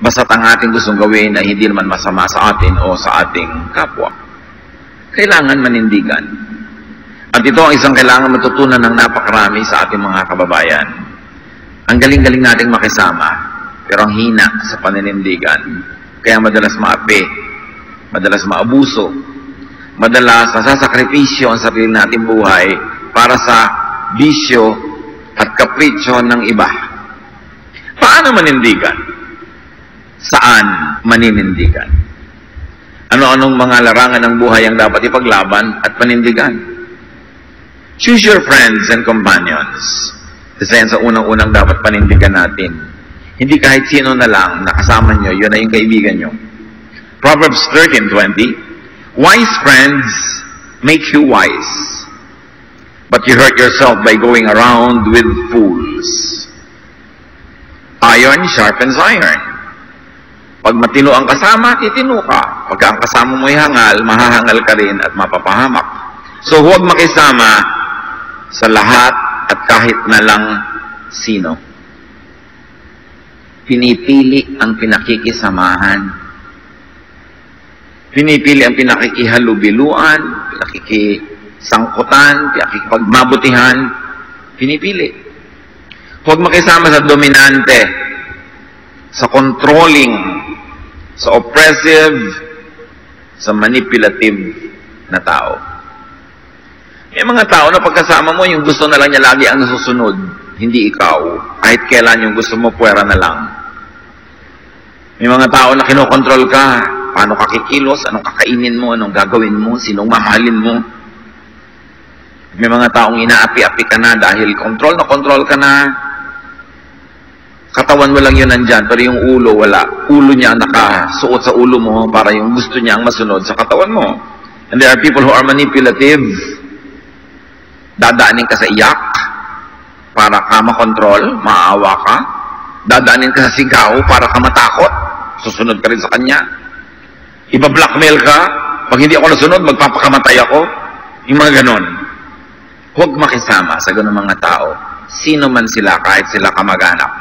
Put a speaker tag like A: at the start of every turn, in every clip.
A: basta't ang ating gustong gawin ay hindi naman masama sa atin o sa ating kapwa. Kailangan manindigan. At ito ang isang kailangan matutunan ng napakarami sa ating mga kababayan. Ang galing-galing nating makisama, pero ang hina sa paninindigan. Kaya madalas maapi, madalas maabuso, madalas nasasakripisyo ang sarili nating buhay para sa bisyo at kapritsyo ng iba. Paano manindigan? Saan maninindigan? Ano-anong mga larangan ng buhay ang dapat ipaglaban at panindigan? Choose your friends and companions. Isa yan sa unang-unang dapat panindigan natin. Hindi kahit sino na lang nakasama nyo, yun na yung kaibigan nyo. Proverbs 13:20, wise friends make you wise, but you hurt yourself by going around with fools. Iron sharpens iron. Pag matino ang kasama, titino ka. Pag ang kasama mo'y hangal, mahahangal ka rin at mapapahamak. So huwag makisama sa lahat at kahit na lang sino. Pinipili ang pinakikisamahan. Pinipili ang pinakikihalubiluan, pinakikisangkutan, pinakikipagmabutihan. Pinipili. Huwag makisama sa dominante, sa controlling, sa oppressive, sa manipulative na tao. May mga tao na pagkasama mo, yung gusto na lang niya lagi ang nasusunod, hindi ikaw. Kahit kailan yung gusto mo, puwera na lang. May mga tao na kinokontrol ka. Paano ka kikilos, anong kakainin mo, anong gagawin mo, sinong mahalin mo. May mga taong inaapi-api ka na dahil control ka na. Katawan mo lang yun nandyan, pero yung ulo, wala. Ulo niya nakasuot sa ulo mo para yung gusto niya ang masunod sa katawan mo. And there are people who are manipulative. Dadaanin ka sa iyak para ka makontrol, maawa ka. Dadaanin ka sa sigaw para ka matakot. Susunod ka rin sa kanya. Iba-blackmail ka. Pag hindi ako nasunod, magpapakamatay ako. Yung mga ganon. Huwag makisama sa ganon mga tao. Sino man sila, kahit sila kamag-anak.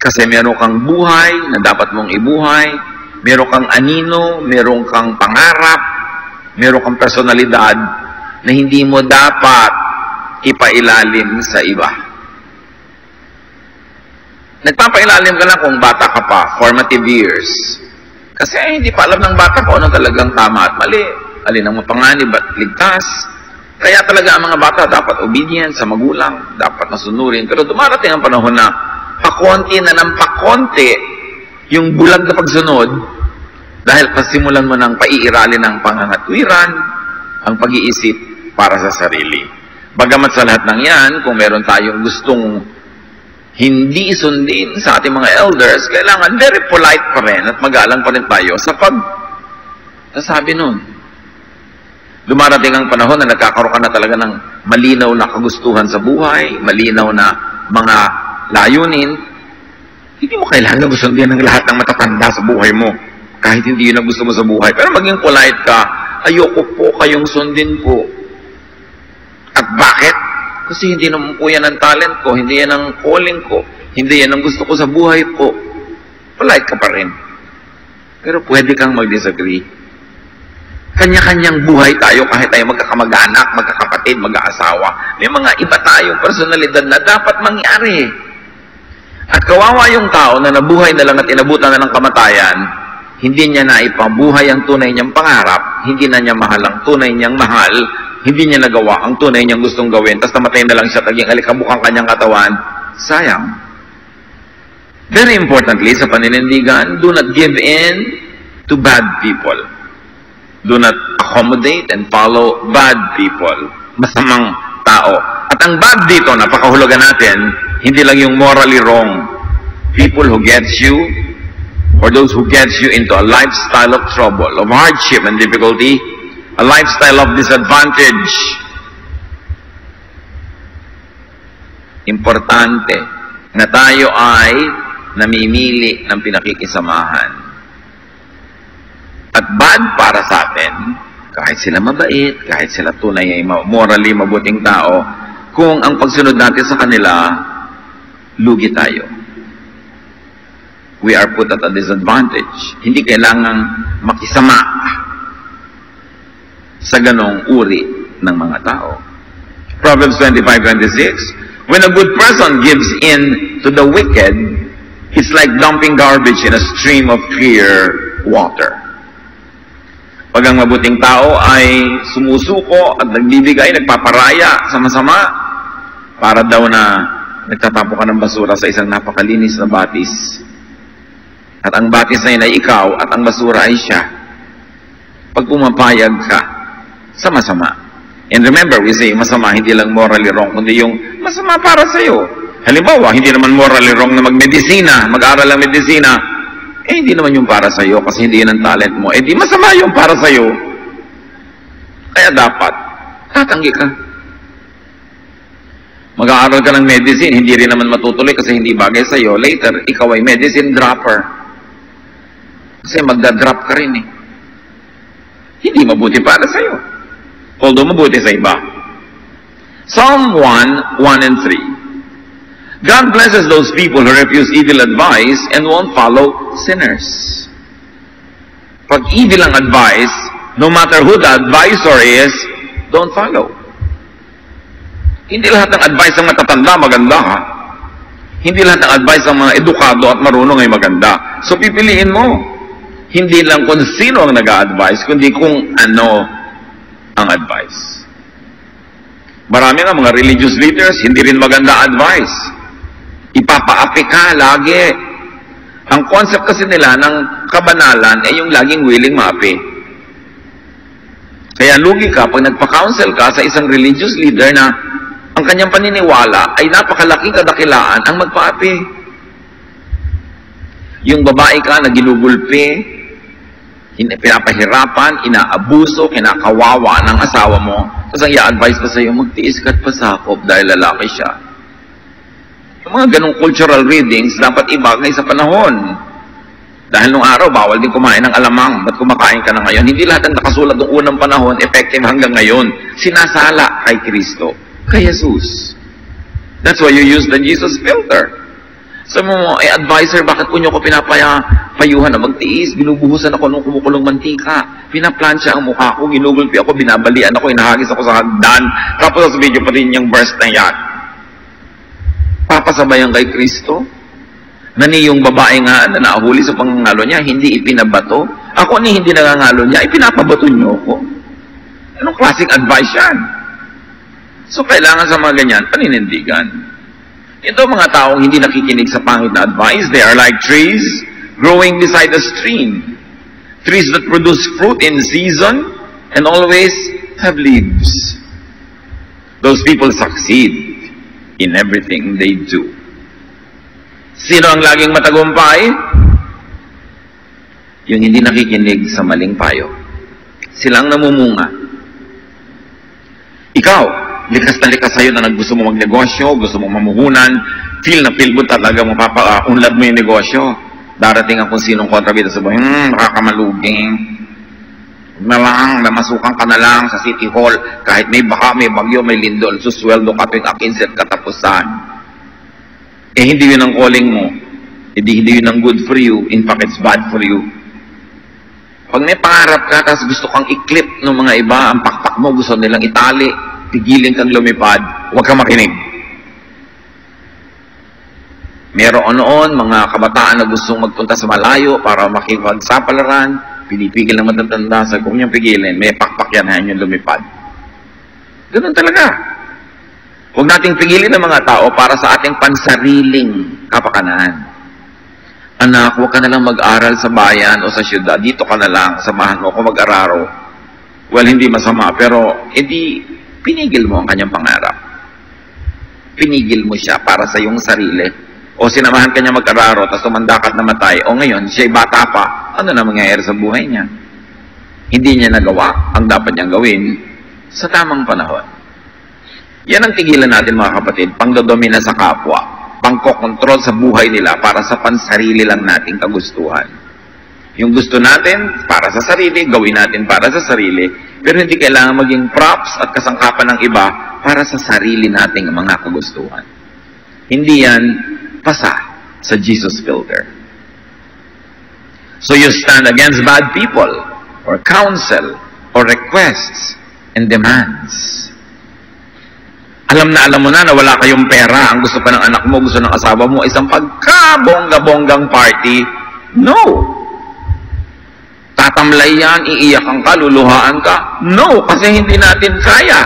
A: Kasi meron kang buhay na dapat mong ibuhay. Meron kang anino, meron kang pangarap, meron kang personalidad na hindi mo dapat ipailalim sa iba. Nagpapailalim ka lang kung bata ka pa, formative years. Kasi hindi pa alam ng bata ko ano talagang tama at mali. Alin ang mapanganib at ligtas. Kaya talaga ang mga bata dapat obedient sa magulang, dapat nasunurin. Pero dumarating ang panahon na pakonti na ng pakonti yung bulag na pagsunod dahil pasimulan mo ng paiiralin ng pangangatwiran, ang pag-iisip para sa sarili. Bagamat sa lahat ng yan, kung meron tayong gustong hindi sundin sa ating mga elders, kailangan very polite pa rin at magalang pa rin tayo sa pagsasabi nun. Dumarating ang panahon na nagkakaroon ka na talaga ng malinaw na kagustuhan sa buhay, malinaw na mga layunin. Hindi mo kailangan sundin ng lahat ng matatanda sa buhay mo. Kahit hindi yun ang gusto mo sa buhay. Pero maging polite ka, ayoko po kayong sundin po. At bakit? Kasi hindi naman po yan ang talent ko, hindi yan ang calling ko, hindi yan ang gusto ko sa buhay ko. Polite ka pa rin. Pero pwede kang mag-disagree. Kanya-kanyang buhay tayo kahit tayo magkakamag-anak, magkakapatid, mag-aasawa. May mga iba tayong personalidad na dapat mangyari. At kawawa yung tao na nabuhay na lang at inabutan na ng kamatayan, hindi niya na ipabuhay ang tunay niyang pangarap, hindi na niya mahal ang tunay niyang mahal, hindi niya nagawa ang tunay niyang gustong gawin, tapos namatay na lang siya, taging alikabukang kanyang katawan, sayang. Very importantly, sa paninindigan, do not give in to bad people. Do not accommodate and follow bad people. Masamang tao. At ang bad dito, napakahulugan natin, hindi lang yung morally wrong. People who gets you, or those who gets you into a lifestyle of trouble, of hardship and difficulty, a lifestyle of disadvantage. Importante na tayo ay namimili ng pinakikisamahan. At bad para sa atin, kahit sila mabait, kahit sila tunay ay morally mabuting tao, kung ang pagsunod natin sa kanila, lugi tayo. we are put at a disadvantage. Hindi kailangang makisama sa ganong uri ng mga tao. Proverbs 25:26, when a good person gives in to the wicked, it's like dumping garbage in a stream of clear water. Pag ang mabuting tao ay sumusuko at nagbibigay, nagpaparaya sa masama, para daw na nagtatapo ka ng basura sa isang napakalinis na batis. At ang batis na yun ay ikaw at ang basura ay siya. Pag pumapayag ka sa masama. And remember, we say masama, hindi lang morally wrong, kundi yung masama para sa'yo. Halimbawa, hindi naman morally wrong na magmedisina, mag-aral ng medisina. Hindi naman yung para sa'yo kasi hindi yun ang talent mo. Di masama yung para sa'yo. Kaya dapat, tatanggi ka. Mag-aaral ka ng medicine, hindi rin naman matutuloy kasi hindi bagay sa'yo. Later, ikaw ay medicine dropper. Kasi magda-drop ka rin eh. Hindi mabuti para sa'yo. Although mabuti sa iba. Psalm 1:1 and 3. God blesses those people who refuse evil advice and won't follow sinners. Pag evil ang advice, no matter who the advisor is, don't follow. Hindi lahat ng advice ng matatanda maganda, ha? Hindi lahat ng advice ng mga edukado at marunong ay maganda. So pipiliin mo. Hindi lang kung sino ang nag-a-advise, kundi kung ano ang advice. Marami nga mga religious leaders, hindi rin maganda advice. Ipapaapi ka lagi. Ang concept kasi nila ng kabanalan ay yung laging willing maapi. Kaya lugi ka pag nagpa-counsel ka sa isang religious leader na ang kanyang paniniwala ay napakalaking kadakilaan ang magpaapi. Yung babae ka na ginugulpi, pinapahirapan, inaabuso, kinakawawa ng asawa mo, tapos ang i-advise pa sa'yo, magtiis ka't pasakop dahil lalaki siya. Yung mga ganong cultural readings, dapat ibagay sa panahon. Dahil nung araw, bawal din kumain ng alamang. Ba't kumakain ka na ngayon? Hindi lahat ng nakasulat ng unang panahon, effective hanggang ngayon. Sinasala kay Kristo, kay Jesus. That's why you use the Jesus filter. Sabi mo, advisor, bakit po nyo ko pinapayuhan na magtiis? Binubuhusan ako nung kumukulong mantika. Pinaplansya ang mukha ko, ginugulpi ako, binabalian ako, inahagis ako sa hagdan. Tapos sa video pa rin yung verse na yan. Papasabayan kay Kristo? Na niyong babae nga na nahuli sa pangangalo niya, hindi ipinabato. Ako ni hindi nangangalo niya, ipinapabato niyo ako. Anong klaseng advice yan? So kailangan sa mga ganyan, paninindigan. Ito mga taong hindi nakikinig sa pangit na advice, they are like trees growing beside a stream. Trees that produce fruit in season and always have leaves. Those people succeed in everything they do. Sino ang laging matagumpay? Yung hindi nakikinig sa maling payo. Silang namumunga. Ikaw, likas na likas sa'yo na gusto mo magnegosyo, gusto mo mamuhunan, feel mo talaga mapapaunlad mo yung negosyo. Darating ang kung sinong kontrabida sa buhay, nakakamaluging. Na lang, namasukan ka na lang sa City Hall, kahit may baka, may bagyo, may lindol, susweldo ka tuwing akinset katapusan. Hindi yun ang calling mo. Hindi yun ang good for you. In fact, it's bad for you. Pag may pangarap ka, tapos gusto kang i-clip ng mga iba, ang pakpak mo, gusto nilang itali, pigilin kang lumipad, huwag kang makinig. Meron noon, mga kabataan na gustong magpunta sa malayo para makipagsapalaran, pinipigil ng matatanda, sabi kung niyang pigilin, may pakpak yan, hayan yung lumipad. Ganun talaga. Huwag nating pigilin ng mga tao para sa ating pansariling kapakanan. Anak, huwag ka na lang mag-aral sa bayan o sa syudad. Dito ka na lang, samahan mo ako mag-araro. Well, hindi masama, pero edi pinigil mo ang kanyang pangarap. Pinigil mo siya para sa iyong sarili. O sinamahan ka niya mag-araro, tapos tumanda ka at namatay. O ngayon, siya'y bata pa. Ano na mangyayari sa buhay niya? Hindi niya nagawa ang dapat niyang gawin sa tamang panahon. Yan ang tigilan natin mga kapatid, pangdodomina sa kapwa, pangkokontrol sa buhay nila para sa pansarili lang nating kagustuhan. Yung gusto natin para sa sarili, gawin natin para sa sarili, pero hindi kailangan maging props at kasangkapan ng iba para sa sarili nating mga kagustuhan. Hindi yan pasa sa Jesus filter. So you stand against bad people, or counsel, or requests, and demands. Alam mo na wala kayong pera. Ang gusto pa ng anak mo, gusto ng asawa mo, isang pagkabongga-bonggang party. No! Tatamlay yan, iiyakan ka, luluhaan ka. No, kasi hindi natin kaya.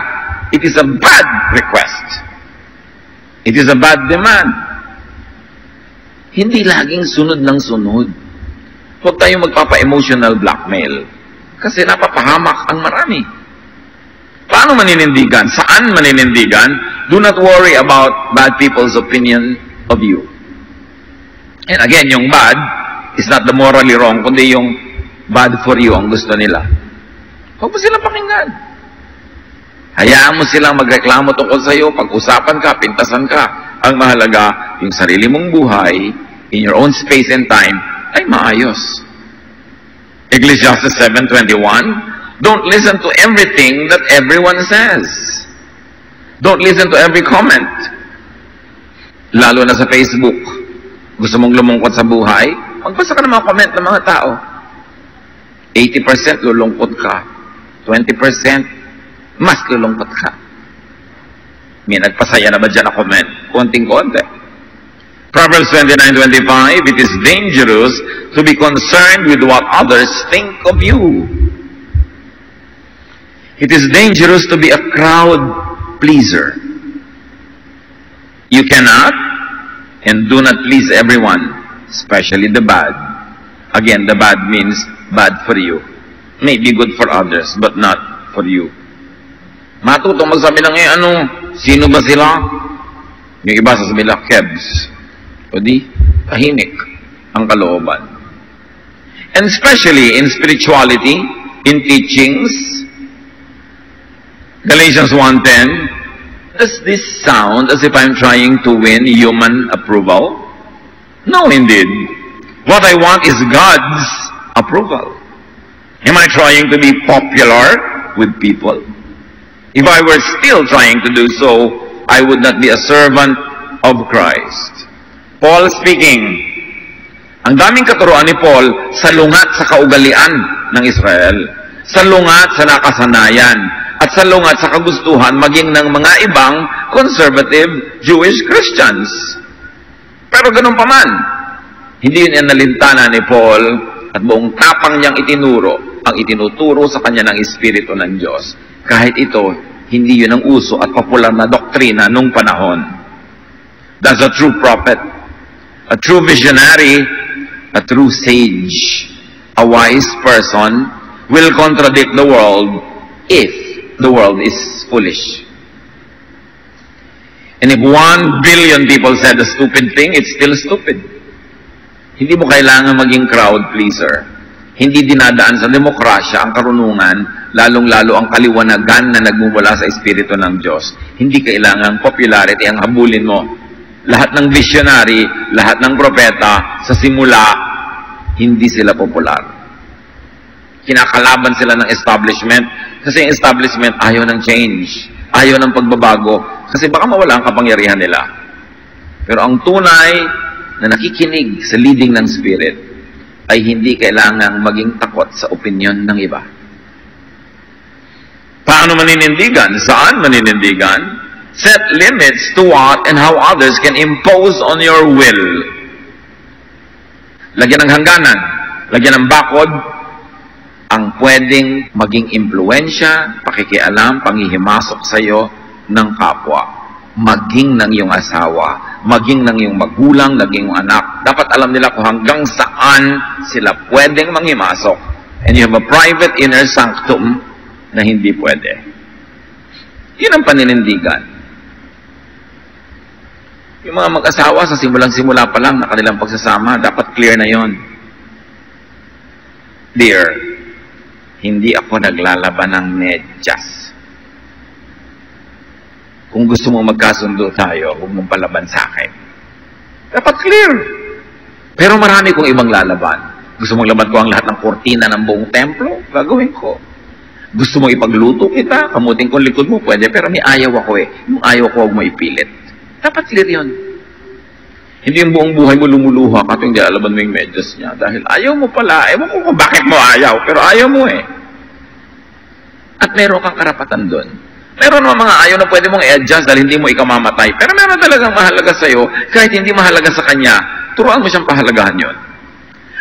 A: It is a bad request. It is a bad demand. Hindi laging sunod ng sunod. Huwag tayong magpapa-emotional blackmail. Kasi napapahamak ang marami. Paano maninindigan? Saan maninindigan? Do not worry about bad people's opinion of you. And again, yung bad is not the morally wrong, kundi yung bad for you ang gusto nila. Huwag mo silang pakinggan. Hayaan mo silang magreklamo tungkol sa iyo, pag-usapan ka, pintasan ka. Ang mahalaga, yung sarili mong buhay, in your own space and time, ay maayos. Ecclesiastes 7:21, don't listen to everything that everyone says. Don't listen to every comment. Lalo na sa Facebook. Gusto mong lumungkot sa buhay? Magbasa ka ng mga comment ng mga tao. 80% lulungkot ka. 20% mas lulungkot ka. May nagpasaya na ba dyan na comment? Konting-konti. Proverbs 29:25, it is dangerous to be concerned with what others think of you. It is dangerous to be a crowd pleaser. You cannot and do not please everyone, especially the bad. Again, the bad means bad for you. Maybe good for others, but not for you. Matutong magsabi lang sino ba sila? Yung iba sasabi lang, Kebs. O di, tahimik ang kalooban. And especially in spirituality, in teachings, Galatians 1:10, does this sound as if I'm trying to win human approval? No, indeed. What I want is God's approval. Am I trying to be popular with people? If I were still trying to do so, I would not be a servant of Christ. Paul speaking. Ang daming katuruan ni Paul sa lungat sa kaugalian ng Israel, sa lungat sa nakasanayan, at sa lungat sa kagustuhan maging ng mga ibang conservative Jewish Christians. Pero ganun pa man, hindi yun ang nalintana ni Paul at buong tapang niyang itinuro ang itinuturo sa kanya ng Espiritu ng Diyos. Kahit ito, hindi yun ang uso at popular na doktrina nung panahon. That's a true prophet, a true visionary, a true sage, a wise person will contradict the world if the world is foolish. And if 1 billion people said a stupid thing, it's still stupid. Hindi mo kailangan maging crowd pleaser. Hindi dinadaan sa demokrasya ang karunungan, lalong-lalo ang kaliwanagan na nagmumula sa Espiritu ng Diyos. Hindi kailangan popularity ang habulin mo. Lahat ng visionary, lahat ng propeta, sa simula, hindi sila popular. Kinakalaban sila ng establishment kasi yung establishment ayaw ng change, ayaw ng pagbabago kasi baka mawala ang kapangyarihan nila. Pero ang tunay na nakikinig sa leading ng Spirit ay hindi kailangang maging takot sa opinion ng iba. Paano maninindigan? Saan maninindigan? Set limits to what and how others can impose on your will. Lagyan ng hangganan, lagyan ng bakod, ang pwedeng maging impluensya, pakikialam, panghihimasok sa iyo ng kapwa. Maging ng iyong asawa, maging ng iyong magulang, maging ng anak. Dapat alam nila kung hanggang saan sila pwedeng manghimasok. And you have a private inner sanctum na hindi pwede. Yun ang paninindigan. Yung mga mag-asawa sa simulang-simula pa lang na kanilang pagsasama, dapat clear na yon. Dear, hindi ako naglalaban ng medyas. Kung gusto mong magkasundo tayo, huwag mong palaban sa akin. Dapat clear. Pero marami kong ibang lalaban. Gusto mong laban ko ang lahat ng kortina ng buong templo? Gagawin ko. Gusto mong ipagluto kita? Kamutin kong likod mo? Pwede. Pero may ayaw ako eh. Yung ayaw ko, huwag mo ipilit. Dapat clear yun. Hindi yung buong buhay mo lumuluha ka tuwing nilalaban mo yung medyas niya. Dahil ayaw mo pala. Ewan ko kung bakit mo ayaw. Pero ayaw mo eh. At meron kang karapatan doon. Meron naman mga ayaw na pwede mong i-adjust dahil hindi mo ikamamatay. Pero meron talagang mahalaga sa'yo kahit hindi mahalaga sa kanya. Turuan mo siyang pahalagahan yun.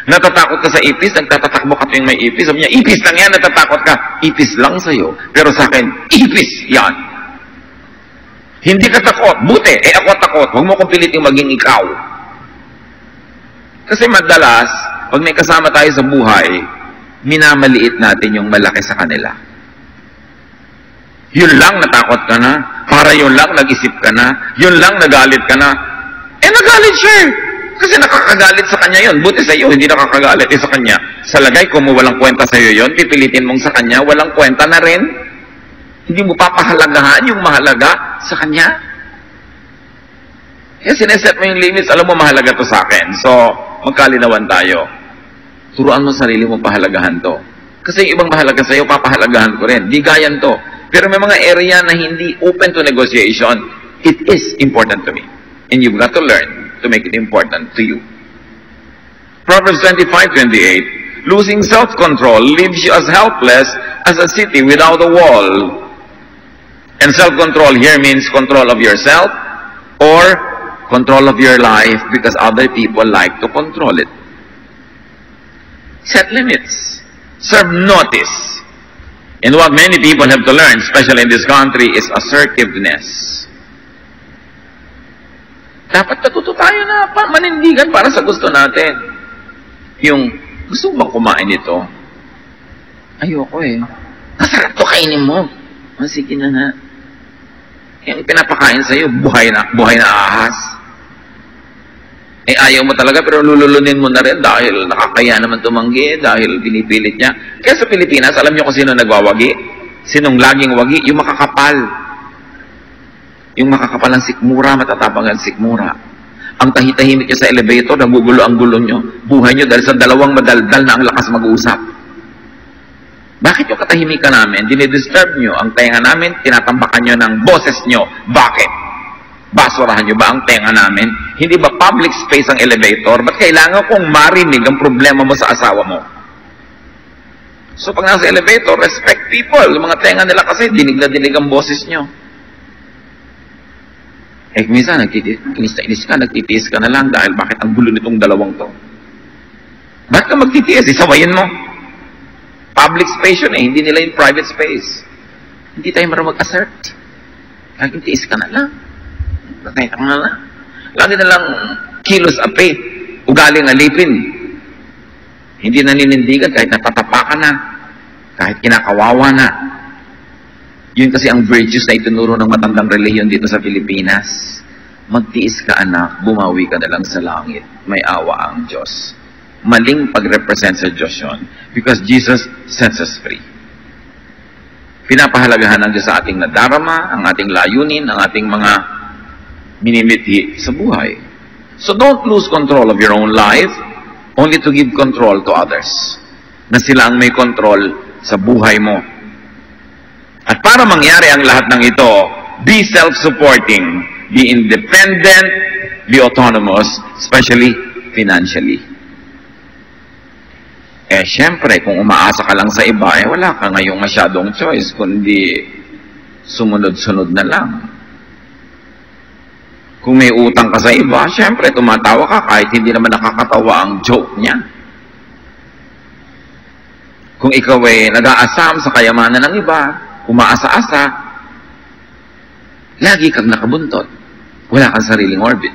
A: Natatakot ka sa ipis, nagtatatakbo ka tuwing may ipis. Sabi niya, ipis lang yan, natatakot ka. Ipis lang sa'yo. Pero sa akin, ipis yan. Hindi ka takot. Buti, ako takot. Huwag mo kong piliting maging ikaw. Kasi madalas, pag may kasama tayo sa buhay, minamaliit natin yung malaki sa kanila. Yun lang natakot ka na. Para yun lang nag-isip ka na. Yun lang nagalit ka na. Nagalit siya eh. Kasi nakakagalit sa kanya yun. Buti sa iyo, hindi nakakagalit sa kanya. Sa lagay, kung walang kwenta sa iyo yun, pipilitin mong sa kanya, walang kwenta na rin. Hindi mo papahalagahan yung mahalaga sa kanya. Kaya sineset mo yung limits, alam mo mahalaga to sa akin. So, magkalinawan tayo. Turuan mo sarili mo pahalagahan to. Kasi yung ibang mahalaga sa iyo, papahalagahan ko rin. Di gayan to. Pero may mga area na hindi open to negotiation. It is important to me. And you've got to learn to make it important to you. Proverbs 25:28, losing self-control leaves you as helpless as a city without a wall. And self-control here means control of yourself or control of your life because other people like to control it. Set limits. Serve notice. And what many people have to learn, especially in this country, is assertiveness. Dapat natuto tayo na manindigan para sa gusto natin. Yung, gusto mo bang kumain ito? Ayoko eh. Masarap to, kainin mo. Sige na nga. Yung pinapakain sa'yo, buhay na ahas. Ayaw mo talaga pero lululunin mo na rin dahil nakakaya naman tumanggi, dahil pinipilit niya. Kaya sa Pilipinas, alam niyo kung sino nagwawagi? Sinong laging wagi? Yung makakapal. Yung makakapal ng sikmura, matatapang ang sikmura. Ang tahitahimik niya sa elevator, nagugulo ang gulo niyo. Buhay niyo dahil sa dalawang madaldal na ang lakas mag-uusap. Bakit yung katahimikan namin, dinidisturb nyo ang tenga namin, tinatambakan nyo ng boses nyo? Bakit? Basurahan nyo ba ang tenga namin? Hindi ba public space ang elevator? Ba't kailangan kong marinig ang problema mo sa asawa mo? So pag nasa elevator, respect people. Yung mga tenga nila kasi, dinig na dinig ang boses nyo. Minsan, inis ka, nagtitiis ka na lang dahil bakit ang gulo nitong dalawang to? Bakit ka magtitiis? Isawayin mo. Public space yun eh, hindi nila yung private space. Hindi tayo marunong mag-assert. Laging tiis ka na lang. Patay ka na lang. Lagi na lang kilos ape, ugaling alipin. Hindi naninindigan kahit natatapakan na, kahit kinakawawa na. Yun kasi ang virtues na itinuro ng matandang relihiyon dito sa Pilipinas. Magtiis ka anak, bumawi ka na lang sa langit. May awa ang Diyos. Maling pag-represent sa Diyos yun. Because Jesus sets us free. Pinapahalagahan ng Diyos sa ating nadarama, ang ating layunin, ang ating mga minimithi sa buhay. So don't lose control of your own life only to give control to others. Na sila ang may control sa buhay mo. At para mangyari ang lahat ng ito, be self-supporting, be independent, be autonomous, especially financially. Siyempre, kung umaasa ka lang sa iba, wala ka ngayong masyadong choice, kundi sumunod-sunod na lang. Kung may utang ka sa iba, siyempre, tumatawa ka kahit hindi naman nakakatawa ang joke niya. Kung ikaw ay nag-aasam sa kayamanan ng iba, umaasa-asa, lagi kang nakabuntot. Wala kang sariling orbit.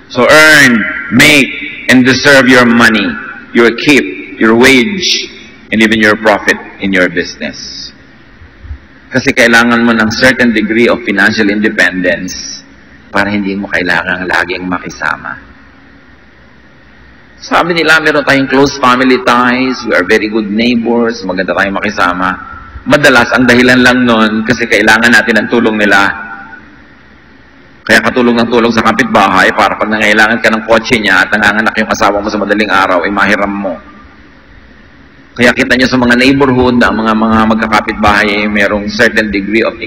A: So earn, make, and deserve your money, your keep, your wage, and even your profit in your business. Kasi kailangan mo ng certain degree of financial independence para hindi mo kailangang laging makisama. Sabi nila, meron tayong close family ties, we are very good neighbors, maganda tayong makisama. Madalas, ang dahilan lang nun, kasi kailangan natin ang tulong nila. Kaya katulong ng tulong sa kapitbahay para pag nangailangan ka ng kotse niya at nanganganak yung asawa mo sa madaling araw, ay mahiram mo. Kaya kita nyo sa mga neighborhood na mga magkakapitbahay ay mayroong certain degree of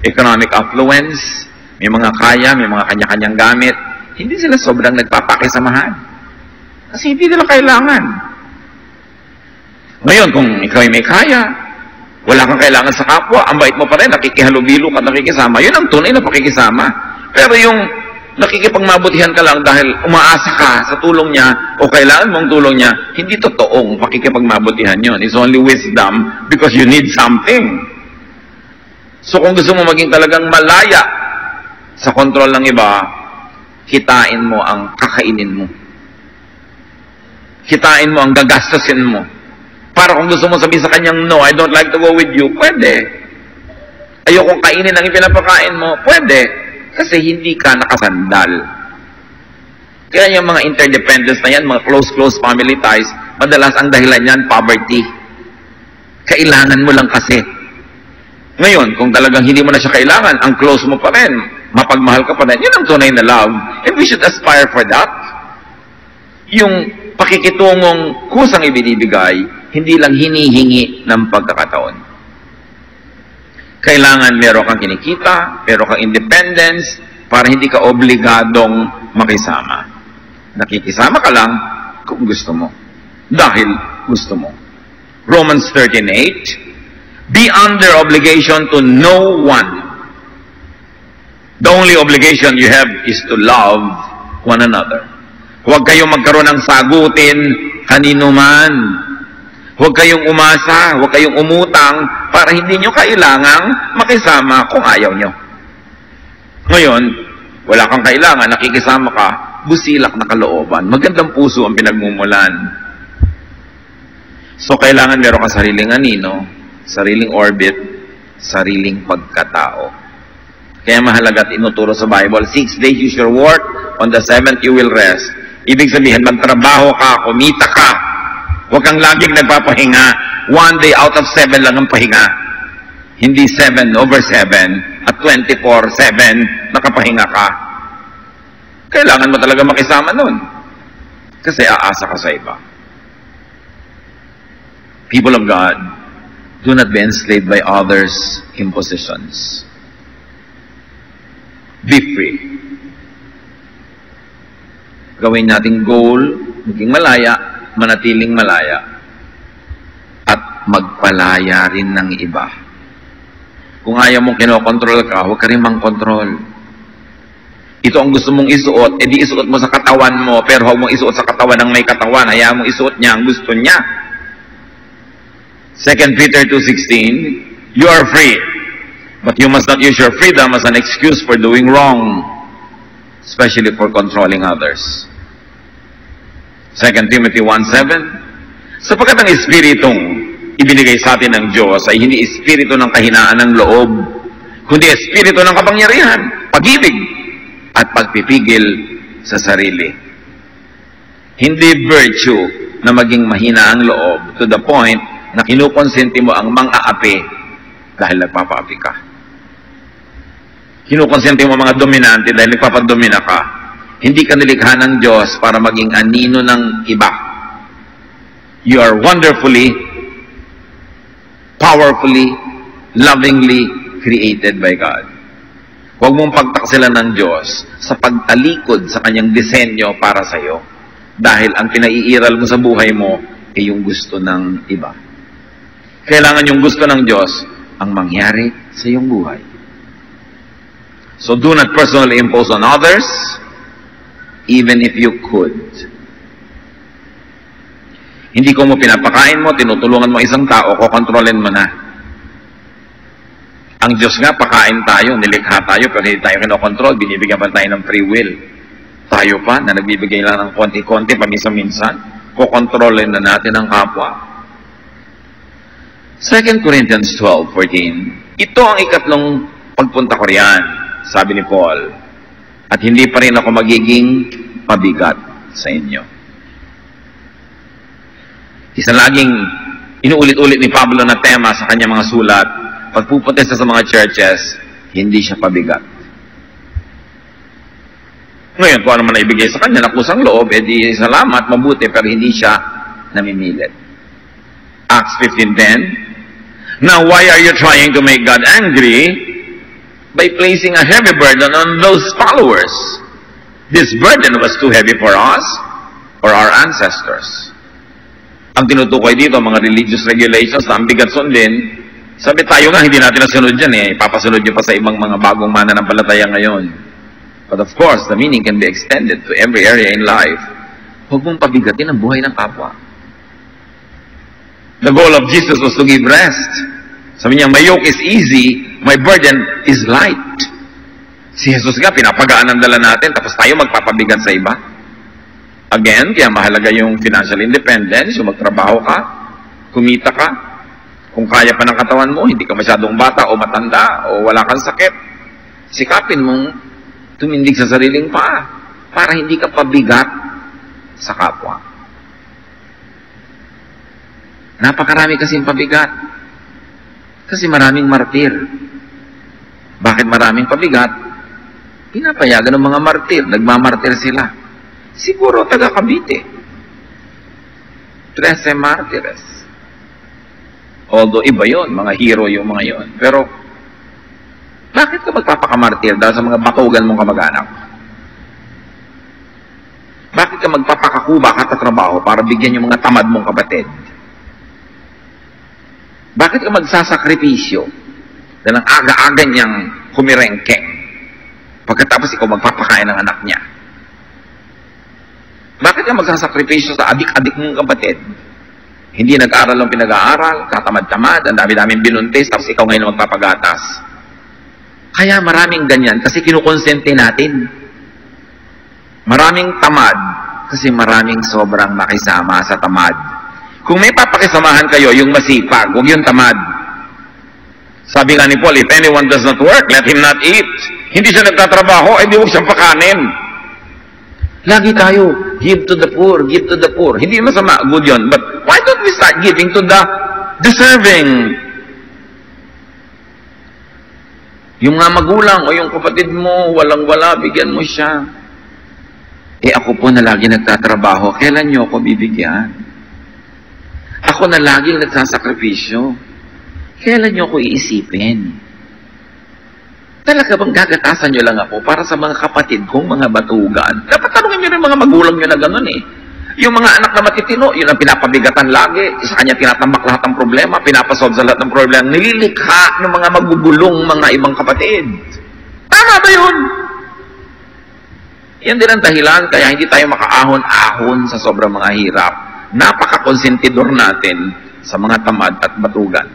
A: economic affluence, may mga kaya, may mga kanya-kanyang gamit, hindi sila sobrang nagpapakisamahan. Kasi hindi nila kailangan. Ngayon, kung ikaw ay may kaya, wala kang kailangan sa kapwa, ang bait mo pa rin, nakikihalubilo ka, nakikisama, yun ang tunay na pakikisama. Pero yung nakikipagmabutihan ka lang dahil umaasa ka sa tulong niya o kailangan mong tulong niya, hindi totoong pakikipagmabutihan yun. It's only wisdom because you need something. So kung gusto mo maging talagang malaya sa kontrol ng iba, kitain mo ang kakainin mo. Kitain mo ang gagastasin mo. Para kung gusto mo sabihin sa kanyang, no, I don't like to go with you, pwede. Ayokong kainin ang ipinapakain mo, pwede. Kasi hindi ka nakasandal. Kaya yung mga interdependence na yan, mga close family ties, madalas ang dahilan yan, poverty. Kailangan mo lang kasi. Ngayon, kung talagang hindi mo na siya kailangan, ang close mo pa rin, mapagmahal ka pa rin, yun ang tunay na love. And we should aspire for that. Yung pakikitungong kusang ibinibigay, hindi lang hinihingi ng pagkakataon. Kailangan meron kang kinikita, meron kang independence, para hindi ka obligadong makisama. Nakikisama ka lang kung gusto mo. Dahil gusto mo. Romans 13:8, be under obligation to no one. The only obligation you have is to love one another. Huwag kayong magkaroon ng sagutin kanino man. Huwag kayong umasa, huwag kayong umutang para hindi nyo kailangang makisama kung ayaw nyo. Ngayon, wala kang kailangan, nakikisama ka, busilak na kalooban. Magandang puso ang pinagmumulan. So, kailangan meron kang sariling anino, sariling orbit, sariling pagkatao. Kaya mahalaga at inuturo sa Bible, 6 days you shall work, on the 7th you will rest. Ibig sabihin, magtrabaho ka, kumita ka. Huwag kang laging nagpapahinga. 1 day out of 7 lang ang pahinga. Hindi 7 over 7 at 24/7 nakapahinga ka. Kailangan mo talaga makisama nun. Kasi aasa ka sa iba. People of God, do not be enslaved by others' impositions. Be free. Gawin nating goal, maging malaya, manatiling malaya, at magpalaya rin ng iba. Kung ayaw mong kinokontrol ka, huwag ka rin mang-kontrol. Ito ang gusto mong isuot, edi isuot mo sa katawan mo, pero huwag mong isuot sa katawan ng may katawan, hayaan mong isuot niya ang gusto niya. 2 Peter 2:16, you are free, but you must not use your freedom as an excuse for doing wrong, especially for controlling others. 2 Timothy 1:7, sapagkat ang espiritong ibinigay sa atin ng Diyos ay hindi espiritu ng kahinaan ng loob, kundi espiritu ng kapangyarihan, pag-ibig, at pagpipigil sa sarili. Hindi virtue na maging mahina ang loob to the point na kinukonsente mo ang mang-aapi dahil nagpapaapi ka. Kinukonsente mo mga dominante dahil nagpapadomina ka. Hindi ka nilikha ng Diyos para maging anino ng iba. You are wonderfully, powerfully, lovingly created by God. Huwag mong pagtaksilan ng Diyos sa pagtalikod sa kanyang disenyo para sa iyo. Dahil ang pinaiiral mo sa buhay mo ay yung gusto ng iba. Kailangan yung gusto ng Diyos ang mangyari sa iyong buhay. So do not personally impose on others, even if you could. Hindi ko mo pinapakain mo, tinutulungan mo isang tao, kokontrolin mo na. Ang Diyos nga, pakain tayo, nilikha tayo, pero hindi tayo kinokontrol, binibigyan pa tayo ng free will. Tayo pa, na nagbibigay lang ng konti-konti, paminsan-minsan, kokontrolin na natin ang kapwa. 2 Corinthians 12:14, ito ang ikatlong pagpunta ko riyan, sabi ni Paul, at hindi pa rin ako magiging mabigat sa inyo. Isa laging inuulit-ulit ni Pablo na tema sa kanyang mga sulat, pagpupunta sa mga churches, hindi siya pabigat. Ngayon, kung ano man naibigay sa kanya, na kusang loob, edi salamat, mabuti, pero hindi siya namimilit. Acts 15:10, now why are you trying to make God angry by placing a heavy burden on those followers? This burden was too heavy for us or our ancestors. Ang tinutukoy dito, mga religious regulations na ang bigat sundin, sabi tayo nga, hindi natin nasunod dyan eh. Ipapasunod nyo pa sa ibang mga bagong mananampalataya ngayon. But of course, the meaning can be extended to every area in life. Huwag mong pabigatin ang buhay ng kapwa. The goal of Jesus was to give rest. Sabi niya, my yoke is easy, my burden is light. Si Jesus nga, pinapagaan ang dala natin, tapos tayo magpapabigat sa iba. Again, kaya mahalaga yung financial independence, yung magtrabaho ka, kumita ka. Kung kaya pa ng katawan mo, hindi ka masyadong bata o matanda o wala kang sakit, sikapin mong tumindig sa sariling paa para hindi ka pabigat sa kapwa. Napakarami kasing pabigat. Kasi maraming martir. Bakit maraming pabigat? Pinapayagan ng mga martir. Nagmamartir sila. Siguro taga Cavite. 13 martires. Although iba yon, mga hero yung mga yon. Pero, bakit ka magpapakamartir dahil sa mga batugan mong kamag-anak? Bakit ka magpapakakuba ka sa trabaho para bigyan yung mga tamad mong kapatid? Bakit ka magsasakripisyo dahil ang aga-aga niyang kumirengke pagkatapos ikaw magpapakain ng anak niya? Bakit ka magsasakripisyo sa adik-adik mong kapatid? Hindi nag-aral ang pinag-aaral, katamad-tamad, ang dami-daming binuntis, tapos ikaw ngayon magpapagatas. Kaya maraming ganyan kasi kinukonsente natin. Maraming tamad kasi maraming sobrang makisama sa tamad. Kung may papakisamahan kayo, yung masipag, huwag yung tamad. Sabi nga ni Paul, if anyone does not work, let him not eat. Hindi siya nagtatrabaho, ay di huwag siyang pakanin. Lagi tayo, give to the poor, give to the poor. Hindi masama, good yun. But why don't we start giving to the deserving? Yung nga magulang o yung kapatid mo, walang-wala, bigyan mo siya. Eh ako po na lagi nagtatrabaho, kailan niyo ako bibigyan? Ako na laging nagsasakripisyo, kailan niyo ako iisipin? Talaga bang gagatasan nyo lang ako para sa mga kapatid kong mga batugan? Dapat tanungin nyo rin mga magulang nyo na gano'n eh. Yung mga anak na matitino, yun ang pinapabigatan lagi. Sa kanya tinatambak lahat ng problema, pinapasolve sa lahat ng problema. Nililikha ng mga magugulong mga ibang kapatid. Tama ba yun? Yan din ang dahilan kaya hindi tayo makaahon-ahon sa sobrang mga hirap. Napaka-konsentidor natin sa mga tamad at batugan.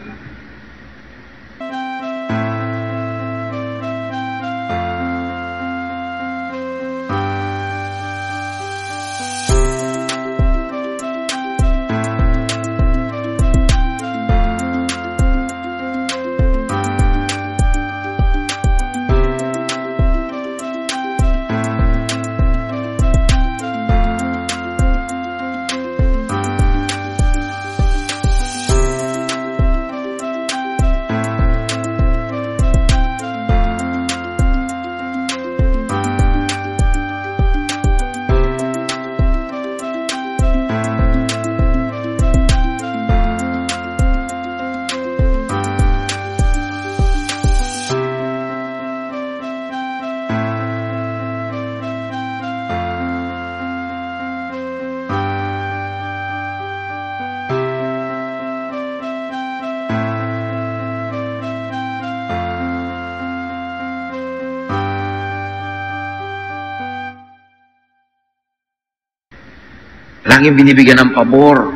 A: Laging binibigyan ng pabor.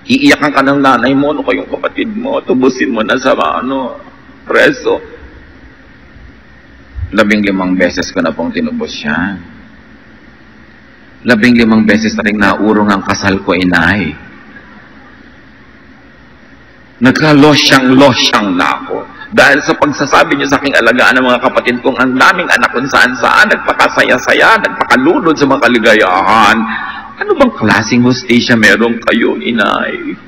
A: Iiyakan ka ng nanay mo, ano kayong kapatid mo, tubusin mo na sa preso. 15 beses ko na pong tinubos siya. 15 beses na rin naurong ang kasal ko, inay. Nagka-losyang na ako. Dahil sa pagsasabi niyo sa aking alagaan ng mga kapatid kong ang daming anak kung saan-saan, nagpakasaya-saya, nagpakalunod sa mga kaligayahan. Ano bang klaseng hostisya meron kayo, inay?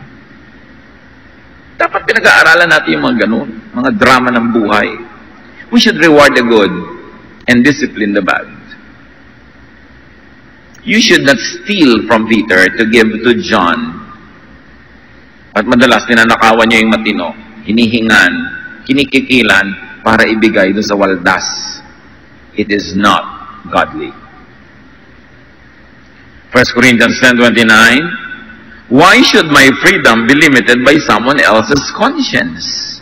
A: Dapat pinag-aaralan natin yung mga ganun, mga drama ng buhay. We should reward the good and discipline the bad. You should not steal from Peter to give to John. At madalas, ninanakawan niya yung matino, hinihingan, kinikikilan para ibigay doon sa waldas. It is not godly. 1 Corinthians 10:29, why should my freedom be limited by someone else's conscience?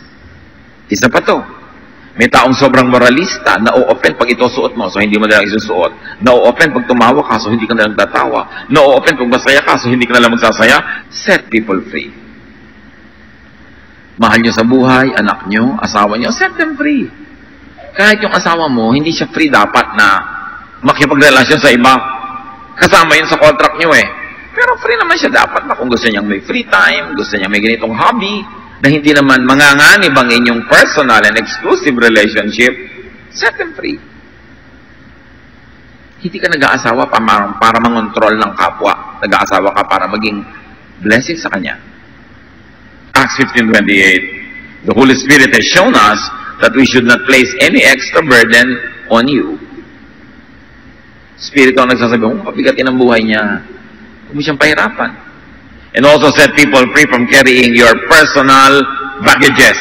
A: Isa pa to. May taong sobrang moralista, na-o-offend pag ito suot mo, so hindi mo nalang isusuot. Na-o-offend pag tumawa ka, so hindi ka nalang tatawa. Na-o-offend pag masaya ka, so hindi ka nalang magsasaya. Set people free. Mahal nyo sa buhay, anak nyo, asawa nyo, set them free. Kahit yung asawa mo, hindi siya free dapat na makipagrelasyon sa iba. Kasama yun sa contract nyo eh. Pero free naman siya dapat na kung gusto niyang may free time, gusto niyang may ganitong hobby, na hindi naman manganganib ang inyong personal and exclusive relationship, set them free. Hindi ka nag-aasawa para mangontrol ng kapwa. Nag-aasawa ka para maging blessing sa kanya. Acts 15:28, the Holy Spirit has shown us that we should not place any extra burden on you. Spirito ang nagsasabi, pabigatin ang buhay niya. Huwag mo siyang pahirapan. And also set people free from carrying your personal baggages.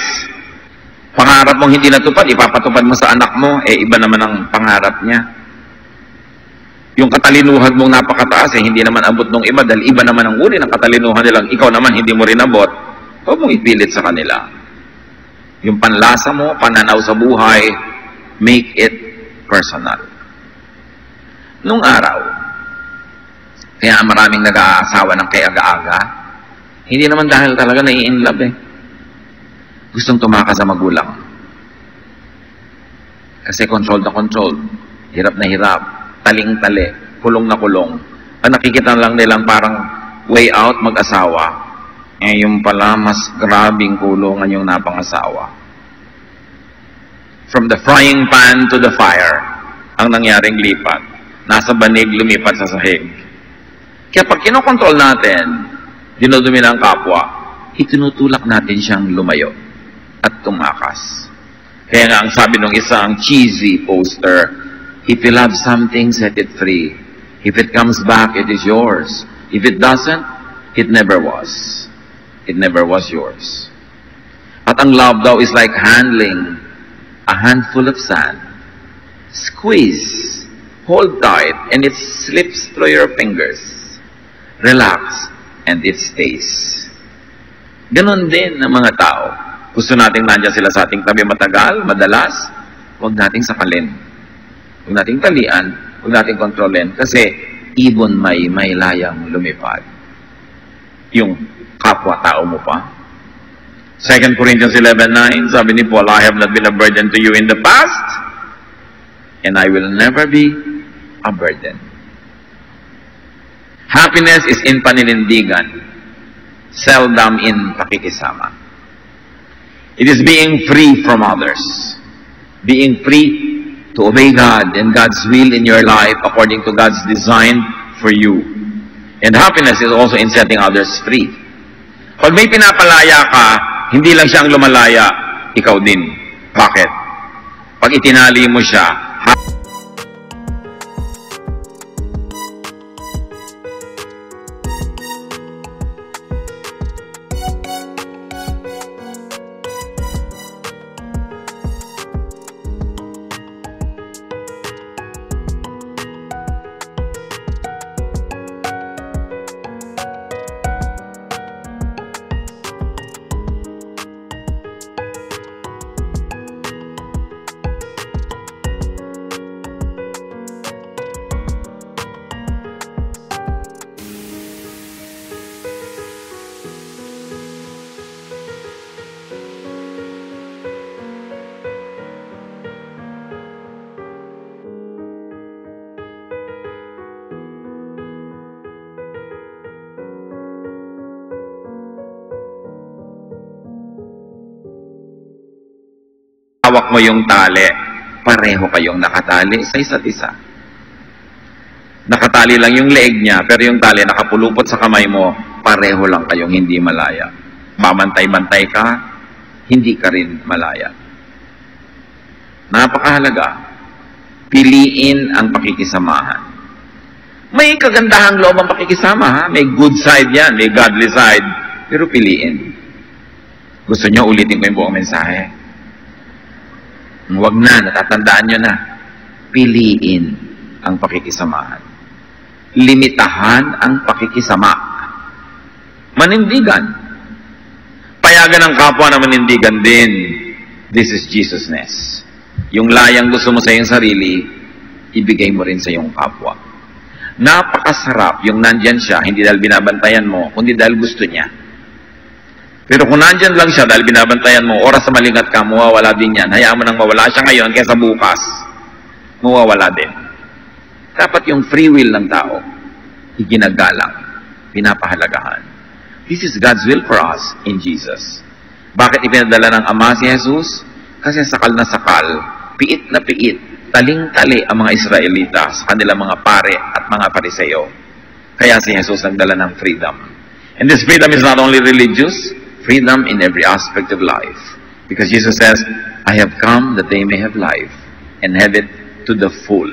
A: Pangarap mong hindi natupad, ipapatupad mo sa anak mo, iba naman ang pangarap niya. Yung katalinuhan mong napakataas, hindi naman abot ng iba, dahil iba naman ang uri ng katalinuhan nilang, ikaw naman hindi mo rin abot, huwag mong ipilit sa kanila. Yung panlasa mo, pananaw sa buhay, make it personal. Nung araw, kaya maraming nag-aasawa ng kay aga-aga, hindi naman dahil talaga nai-inlove eh. Gustong tumakas sa magulang. Kasi controlled na controlled, hirap na hirap, taling-tali, kulong na kulong. Ang nakikita lang nilang parang way out mag-asawa, yung pala mas grabing kulungan yung napangasawa. From the frying pan to the fire, ang nangyaring lipat. Nasa banig, lumipat sa sahig. Kaya pag kinokontrol natin, dinudumi ng kapwa, itinutulak natin siyang lumayo at tumakas. Kaya nga ang sabi ng isang cheesy poster, if you love something, set it free. If it comes back, it is yours. If it doesn't, it never was. It never was yours. At ang love daw is like handling a handful of sand. Squeeze, hold tight, and it slips through your fingers. Relax, and it stays. Ganon din ang mga tao. Gusto nating nandiyan sila sa ating tabi matagal, madalas, huwag nating sakalin. Huwag nating talian, huwag nating kontrolin, kasi ibon may layang lumipad. Yung kapwa-tao mo pa. 2 Corinthians 11:9, sabi ni Paul, I have not been a burden to you in the past, and I will never be a burden. Happiness is in paninindigan, seldom in pakikisama. It is being free from others. Being free to obey God and God's will in your life according to God's design for you. And happiness is also in setting others free. Pag may pinapalaya ka, hindi lang siya ang lumalaya, ikaw din. Bakit? Pag itinali mo siya, hawak mo yung tali, pareho kayong nakatali sa isa't isa. Nakatali lang yung leeg niya, pero yung tali nakapulupot sa kamay mo, pareho lang kayong hindi malaya. Mamantay-bantay ka, hindi ka rin malaya. Napakahalaga, piliin ang pakikisamahan. May kagandahang loob ang pakikisama, ha? May good side yan, may godly side, pero piliin. Gusto nyo ulitin ko yung buong mensahe? Huwag na, natatandaan nyo na. Piliin ang pakikisamahan. limitahan ang pakikisama. Manindigan. Payagan ng kapwa na manindigan din. This is Jesusness. Yung layang gusto mo sa iyong sarili, ibigay mo rin sa iyong kapwa. Napakasarap yung nandyan siya, hindi dahil binabantayan mo, kundi dahil gusto niya. Pero kung nandyan lang siya dahil binabantayan mo, oras na malingat ka, mawawala din yan. Hayaan mo nang mawala siya ngayon, kaysa bukas, mawawala din. Dapat yung free will ng tao, iginagalang, pinapahalagahan. This is God's will for us in Jesus. Bakit ipinadala ng Ama si Jesus? Kasi sakal na sakal, piit na piit, taling-tali ang mga Israelita sa kanilang mga pare at mga pariseo. Kaya si Jesus nagdala ng freedom. And this freedom is not only religious, freedom in every aspect of life. Because Jesus says, I have come that they may have life and have it to the full.